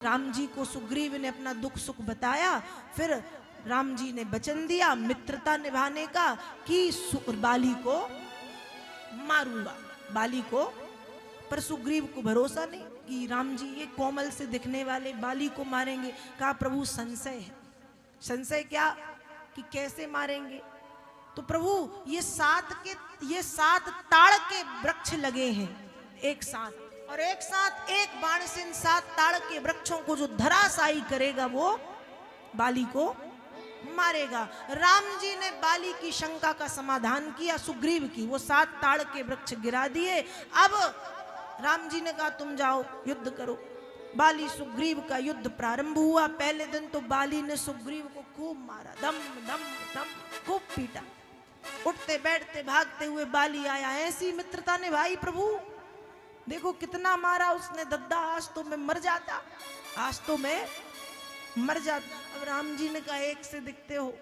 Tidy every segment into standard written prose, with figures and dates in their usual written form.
राम जी को सुग्रीव ने अपना दुख सुख बताया। फिर राम जी ने वचन दिया मित्रता निभाने का कि बाली को मारूंगा, बाली को। पर सुग्रीव को भरोसा नहीं कि राम जी ये कोमल से दिखने वाले बाली को मारेंगे। कहा प्रभु संशय है। संशय क्या कि कैसे मारेंगे? तो प्रभु ये सात ताड़ के वृक्ष लगे हैं एक साथ, और एक साथ एक बाण से इन सात ताड़ के वृक्षों को जो धराशायी करेगा वो बाली को मारेगा। राम जी ने बाली की शंका का समाधान किया सुग्रीव की, वो सात ताड़ के वृक्ष गिरा दिए। अब राम जी ने कहा तुम जाओ युद्ध करो। बाली सुग्रीव का युद्ध प्रारंभ हुआ। पहले दिन तो बाली ने सुग्रीव को खूब मारा, दम दम दम खूब पीटा। उठते बैठते भागते हुए बाली आया, ऐसी मित्रता ने भाई प्रभु देखो कितना मारा उसने, दद्दा आज तो मैं मर जाता, आज तो मैं मर जाता। अब राम जी ने कहा एक से दिखते हो,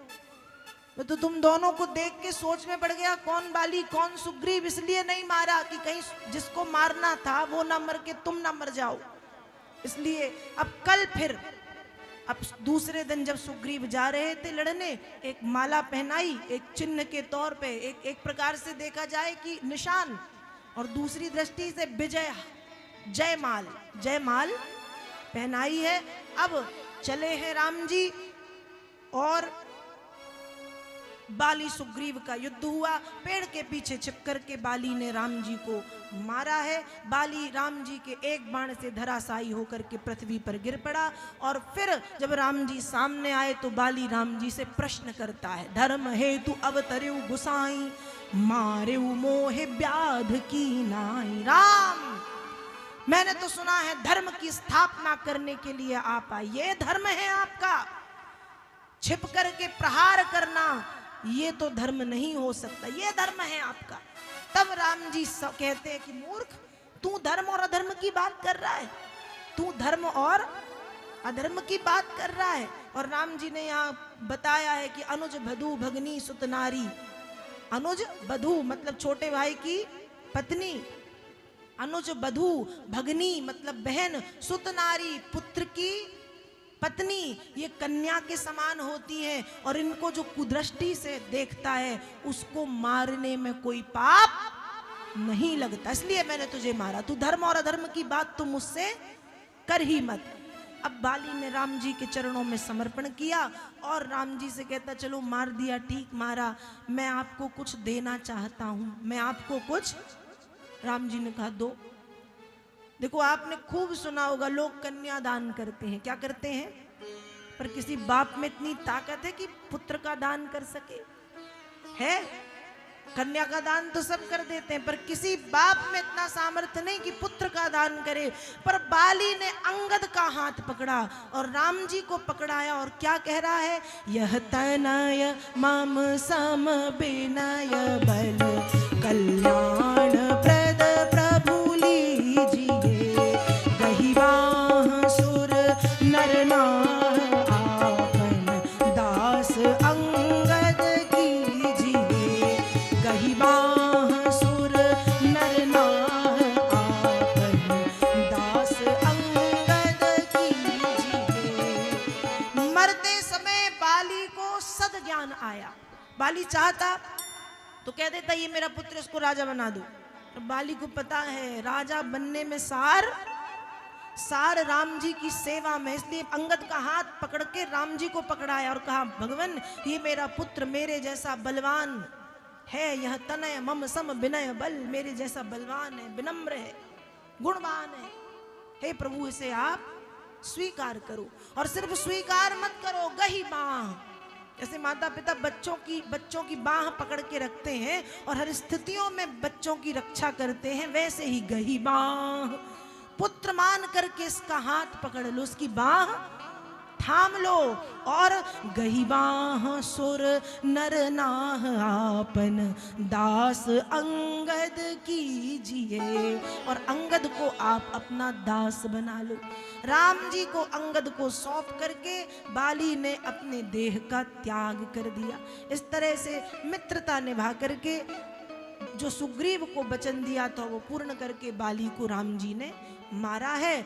तो तुम दोनों को देख के सोच में पड़ गया कौन बाली कौन सुग्रीव, इसलिए नहीं मारा कि कहीं जिसको मारना था वो ना मर के तुम ना मर जाओ। इसलिए अब कल फिर अब दूसरे दिन जब सुग्रीव जा रहे थे लड़ने, एक माला पहनाई, एक चिन्ह के तौर पे, एक प्रकार से देखा जाए कि निशान, और दूसरी दृष्टि से विजय जयमाल पहनाई है। अब चले हैं राम जी और बाली सुग्रीव का युद्ध हुआ। पेड़ के पीछे छिप करके बाली ने राम जी को मारा है। बाली राम जी के एक बाण से धराशायी होकर के पृथ्वी पर गिर पड़ा। और फिर जब राम जी सामने आए तो बाली राम जी से प्रश्न करता है, धर्म हेतु अवतरेउ गुसाई, मारेउ मोहे व्याध की नाई। राम मैंने तो सुना है धर्म की स्थापना करने के लिए आप आए, ये धर्म है आपका? छिप करके प्रहार करना ये तो धर्म नहीं हो सकता, ये धर्म है आपका। तब राम जी कहते हैं कि मूर्ख, तू धर्म और अधर्म की बात कर रहा है, तू धर्म और अधर्म की बात कर रहा है। और राम जी ने यहाँ बताया है कि अनुज बधू भगनी सुत नारी, अनुज बधू मतलब छोटे भाई की पत्नी, अनुज बधू भगनी मतलब बहन, सुत नारी पुत्र की पत्नी, ये कन्या के समान होती है। और इनको जो कुदृष्टि से देखता है उसको मारने में कोई पाप नहीं लगता, इसलिए मैंने तुझे मारा। तू धर्म और अधर्म की बात तू मुझसे कर ही मत। अब बाली ने राम जी के चरणों में समर्पण किया और राम जी से कहता चलो मार दिया, ठीक मारा, मैं आपको कुछ देना चाहता हूं, मैं आपको कुछ। राम जी ने कहा दो। देखो आपने खूब सुना होगा लोग कन्या दान करते हैं, क्या करते हैं? पर किसी बाप में इतनी ताकत है कि पुत्र का दान कर सके? है? कन्या का दान तो सब कर देते हैं, पर किसी बाप में इतना सामर्थ्य नहीं कि पुत्र का दान करे। पर बाली ने अंगद का हाथ पकड़ा और राम जी को पकड़ाया और क्या कह रहा है, यह तनय मम सम बिनय बल कल्याण प्रद प्रभु लीजिए, गहिवाह सुर नर नाह आपन दास अंगद कीजिए, गहिवाह सुर नर नाह आपन दास अंगद कीजिए। मरते समय बाली को सद ज्ञान आया। बाली चाहता तो कह देता ये मेरा पुत्र, इसको राजा बना दो। तो बाली को पता है राजा बनने में सार राम जी की सेवा में, इसलिए अंगद का हाथ पकड़ के राम जी को पकड़ाया और कहा भगवान ये मेरा पुत्र मेरे जैसा बलवान है, यह तनय मम सम विनय बल, मेरे जैसा बलवान है, विनम्र है, गुणवान है। हे प्रभु इसे आप स्वीकार करो। और सिर्फ स्वीकार मत करो, गही बाह, जैसे माता पिता बच्चों की बाह पकड़ के रखते हैं और हर स्थितियों में बच्चों की रक्षा करते हैं, वैसे ही गही बाह, पुत्र मान करके इसका हाथ पकड़ लो, उसकी बाह थाम लो। और गही बाह सुर नर नाह आपन दास अंगद कीजिए, और अंगद को आप अपना दास बना लो। राम जी को अंगद को सौंप करके बाली ने अपने देह का त्याग कर दिया। इस तरह से मित्रता निभा करके जो सुग्रीव को वचन दिया था वो पूर्ण करके बाली को राम जी ने मारा है।